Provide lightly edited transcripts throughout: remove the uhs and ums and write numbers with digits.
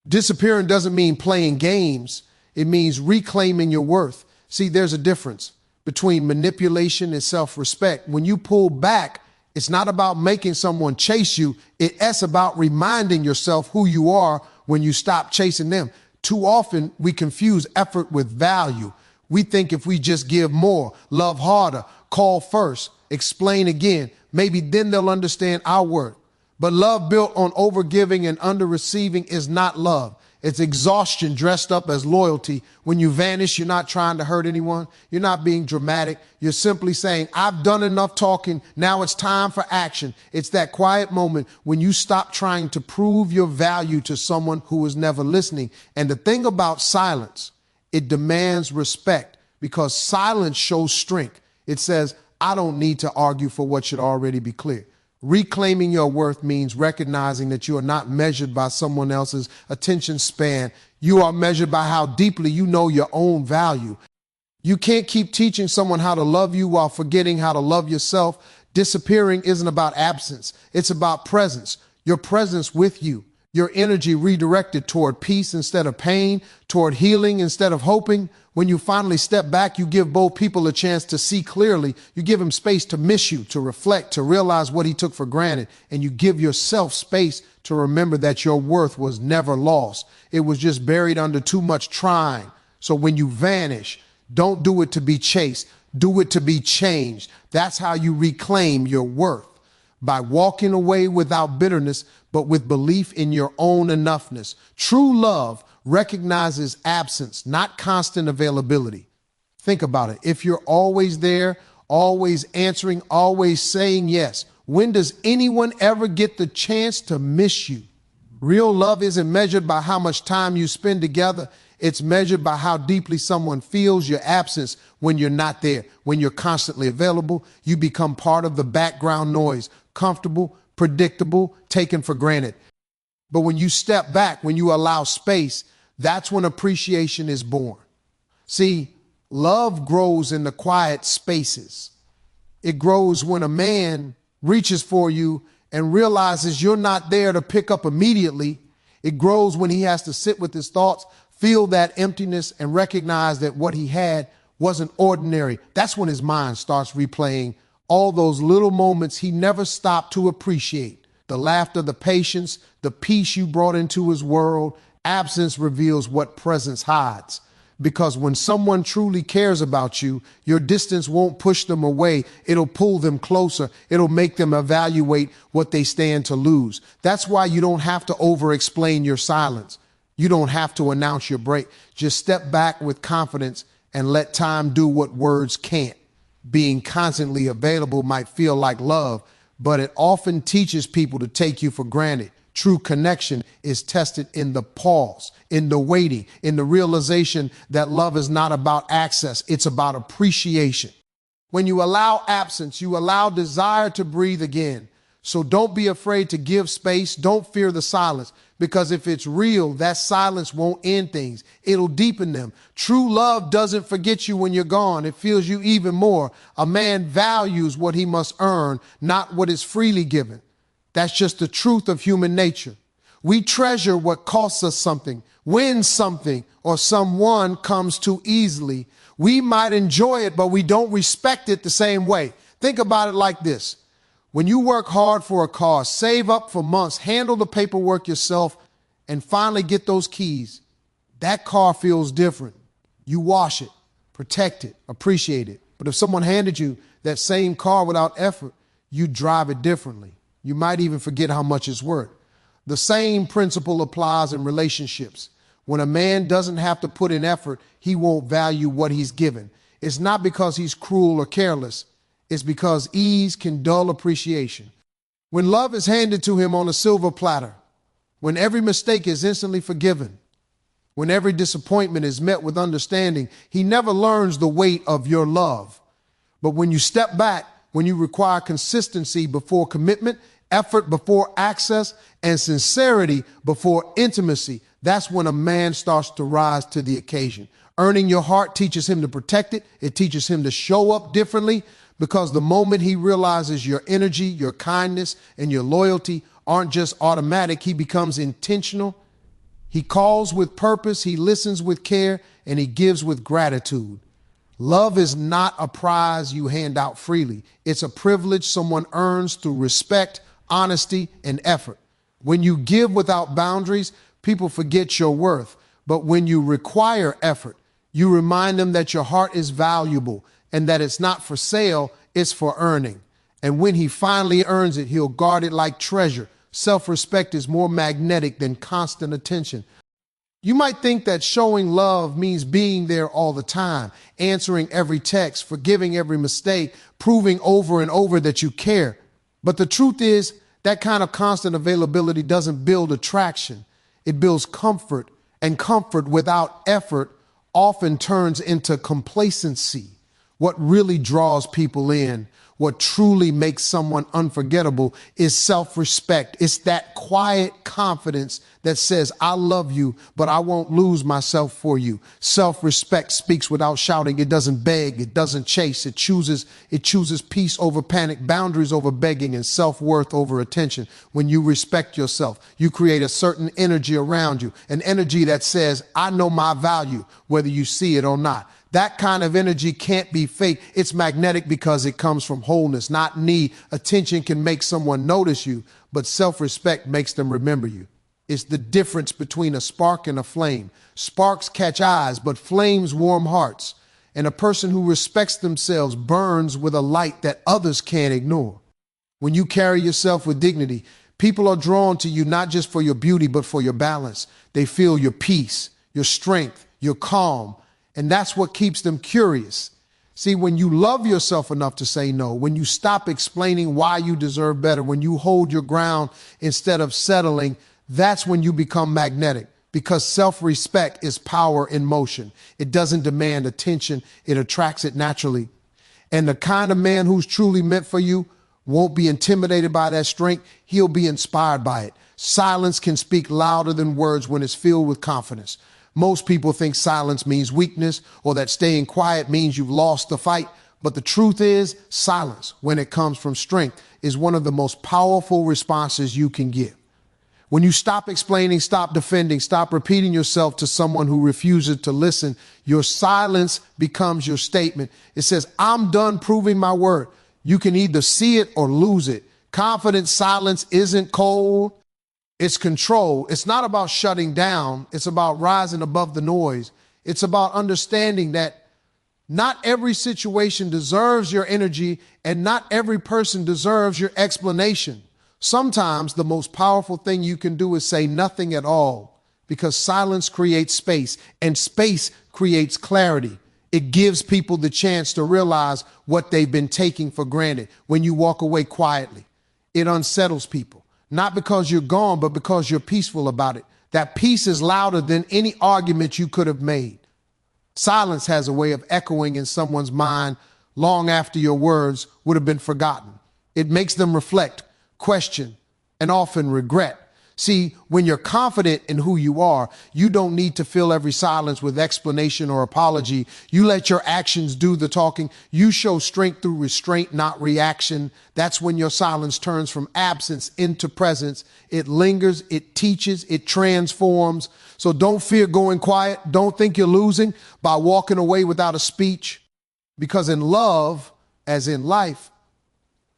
Disappearing doesn't mean playing games. It means reclaiming your worth. See, there's a difference between manipulation and self-respect. When you pull back, it's not about making someone chase you. It's about reminding yourself who you are when you stop chasing them. Too often, we confuse effort with value. We think if we just give more, love harder, call first, explain again, maybe then they'll understand our worth. But love built on overgiving and under-receiving is not love. It's exhaustion dressed up as loyalty. When you vanish, you're not trying to hurt anyone. You're not being dramatic. You're simply saying, I've done enough talking. Now it's time for action. It's that quiet moment when you stop trying to prove your value to someone who is never listening. And the thing about silence, it demands respect because silence shows strength. It says, I don't need to argue for what should already be clear. Reclaiming your worth means recognizing that you are not measured by someone else's attention span. You are measured by how deeply you know your own value. You can't keep teaching someone how to love you while forgetting how to love yourself. Disappearing isn't about absence. It's about presence. Your presence with you. Your energy redirected toward peace instead of pain, toward healing instead of hoping. When you finally step back, you give both people a chance to see clearly. You give him space to miss you, to reflect, to realize what he took for granted. And you give yourself space to remember that your worth was never lost. It was just buried under too much trying. So when you vanish, don't do it to be chased. Do it to be changed. That's how you reclaim your worth. By walking away without bitterness, but with belief in your own enoughness. True love recognizes absence, not constant availability. Think about it. If you're always there, always answering, always saying yes, when does anyone ever get the chance to miss you? Real love isn't measured by how much time you spend together. It's measured by how deeply someone feels your absence when you're not there. When you're constantly available, you become part of the background noise, comfortable, predictable, taken for granted. But when you step back, when you allow space, that's when appreciation is born. See, love grows in the quiet spaces. It grows when a man reaches for you and realizes you're not there to pick up immediately. It grows when he has to sit with his thoughts, feel that emptiness, and recognize that what he had wasn't ordinary. That's when his mind starts replaying all those little moments he never stopped to appreciate. The laughter, the patience, the peace you brought into his world. Absence reveals what presence hides. Because when someone truly cares about you, your distance won't push them away. It'll pull them closer. It'll make them evaluate what they stand to lose. That's why you don't have to over-explain your silence. You don't have to announce your break. Just step back with confidence and let time do what words can't. Being constantly available might feel like love, but it often teaches people to take you for granted. True connection is tested in the pause, in the waiting, in the realization that love is not about access, it's about appreciation. When you allow absence, you allow desire to breathe again. So don't be afraid to give space. Don't fear the silence, because if it's real, that silence won't end things. It'll deepen them. True love doesn't forget you when you're gone. It feels you even more. A man values what he must earn, not what is freely given. That's just the truth of human nature. We treasure what costs us something. When something or someone comes too easily, we might enjoy it, but we don't respect it the same way. Think about it like this. When you work hard for a car, save up for months, handle the paperwork yourself, and finally get those keys, that car feels different. You wash it, protect it, appreciate it. But if someone handed you that same car without effort, you drive it differently. You might even forget how much it's worth. The same principle applies in relationships. When a man doesn't have to put in effort, he won't value what he's given. It's not because he's cruel or careless. It's because ease can dull appreciation. When love is handed to him on a silver platter, when every mistake is instantly forgiven, when every disappointment is met with understanding, he never learns the weight of your love. But when you step back, when you require consistency before commitment, effort before access, and sincerity before intimacy, that's when a man starts to rise to the occasion. Earning your heart teaches him to protect it. It teaches him to show up differently, because the moment he realizes your energy, your kindness, and your loyalty aren't just automatic, he becomes intentional. He calls with purpose, he listens with care, and he gives with gratitude. Love is not a prize you hand out freely. It's a privilege someone earns through respect, honesty, and effort. When you give without boundaries, people forget your worth. But when you require effort, you remind them that your heart is valuable and that it's not for sale, it's for earning. And when he finally earns it, he'll guard it like treasure. Self-respect is more magnetic than constant attention. You might think that showing love means being there all the time, answering every text, forgiving every mistake, proving over and over that you care. But the truth is, that kind of constant availability doesn't build attraction. It builds comfort, and comfort without effort often turns into complacency. What really draws people in, what truly makes someone unforgettable, is self-respect. It's that quiet confidence that says, I love you, but I won't lose myself for you. Self-respect speaks without shouting. It doesn't beg. It doesn't chase. It chooses peace over panic, boundaries over begging, and self-worth over attention. When you respect yourself, you create a certain energy around you, an energy that says, I know my value, whether you see it or not. That kind of energy can't be fake. It's magnetic because it comes from wholeness, not need. Attention can make someone notice you, but self-respect makes them remember you. It's the difference between a spark and a flame. Sparks catch eyes, but flames warm hearts. And a person who respects themselves burns with a light that others can't ignore. When you carry yourself with dignity, people are drawn to you not just for your beauty, but for your balance. They feel your peace, your strength, your calm. And that's what keeps them curious. See, when you love yourself enough to say no, when you stop explaining why you deserve better, when you hold your ground instead of settling, that's when you become magnetic, because self-respect is power in motion. It doesn't demand attention. It attracts it naturally. And the kind of man who's truly meant for you won't be intimidated by that strength. He'll be inspired by it. Silence can speak louder than words when it's filled with confidence. Most people think silence means weakness or that staying quiet means you've lost the fight. But the truth is, silence, when it comes from strength, is one of the most powerful responses you can give. When you stop explaining, stop defending, stop repeating yourself to someone who refuses to listen, your silence becomes your statement. It says, I'm done proving my worth. You can either see it or lose it. Confident silence isn't cold. It's control. It's not about shutting down. It's about rising above the noise. It's about understanding that not every situation deserves your energy and not every person deserves your explanation. Sometimes the most powerful thing you can do is say nothing at all, because silence creates space, and space creates clarity. It gives people the chance to realize what they've been taking for granted. When you walk away quietly, it unsettles people. Not because you're gone, but because you're peaceful about it. That peace is louder than any argument you could have made. Silence has a way of echoing in someone's mind long after your words would have been forgotten. It makes them reflect, question, and often regret. See, when you're confident in who you are, you don't need to fill every silence with explanation or apology. You let your actions do the talking. You show strength through restraint, not reaction. That's when your silence turns from absence into presence. It lingers, it teaches, it transforms. So don't fear going quiet. Don't think you're losing by walking away without a speech. Because in love, as in life,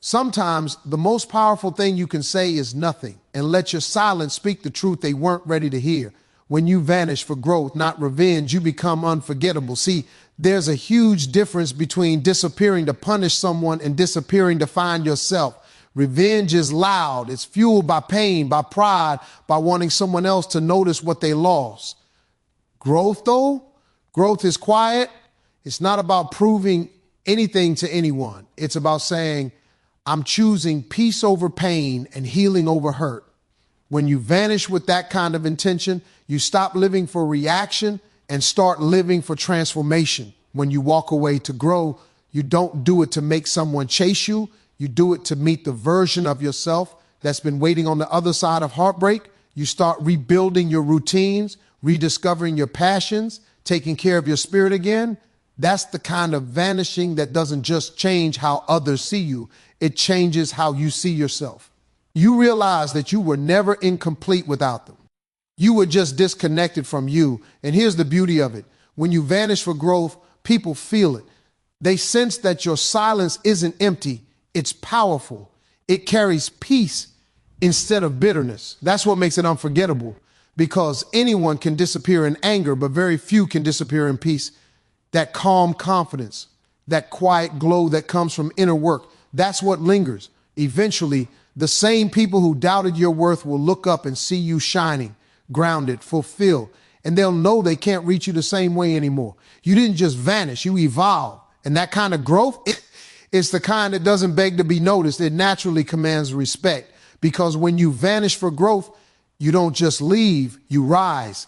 sometimes the most powerful thing you can say is nothing, and let your silence speak the truth they weren't ready to hear. When you vanish for growth, not revenge, you become unforgettable. See, there's a huge difference between disappearing to punish someone and disappearing to find yourself. Revenge is loud. It's fueled by pain, by pride, by wanting someone else to notice what they lost. Growth, though, growth is quiet. It's not about proving anything to anyone. It's about saying, I'm choosing peace over pain and healing over hurt. When you vanish with that kind of intention, you stop living for reaction and start living for transformation. When you walk away to grow, you don't do it to make someone chase you. You do it to meet the version of yourself that's been waiting on the other side of heartbreak. You start rebuilding your routines, rediscovering your passions, taking care of your spirit again. That's the kind of vanishing that doesn't just change how others see you. It changes how you see yourself. You realize that you were never incomplete without them. You were just disconnected from you. And here's the beauty of it. When you vanish for growth, people feel it. They sense that your silence isn't empty. It's powerful. It carries peace instead of bitterness. That's what makes it unforgettable, because anyone can disappear in anger, but very few can disappear in peace. That calm confidence, that quiet glow that comes from inner work, that's what lingers. Eventually, the same people who doubted your worth will look up and see you shining, grounded, fulfilled, and they'll know they can't reach you the same way anymore. You didn't just vanish, you evolved. And that kind of growth, it's the kind that doesn't beg to be noticed. It naturally commands respect, because when you vanish for growth, you don't just leave, you rise.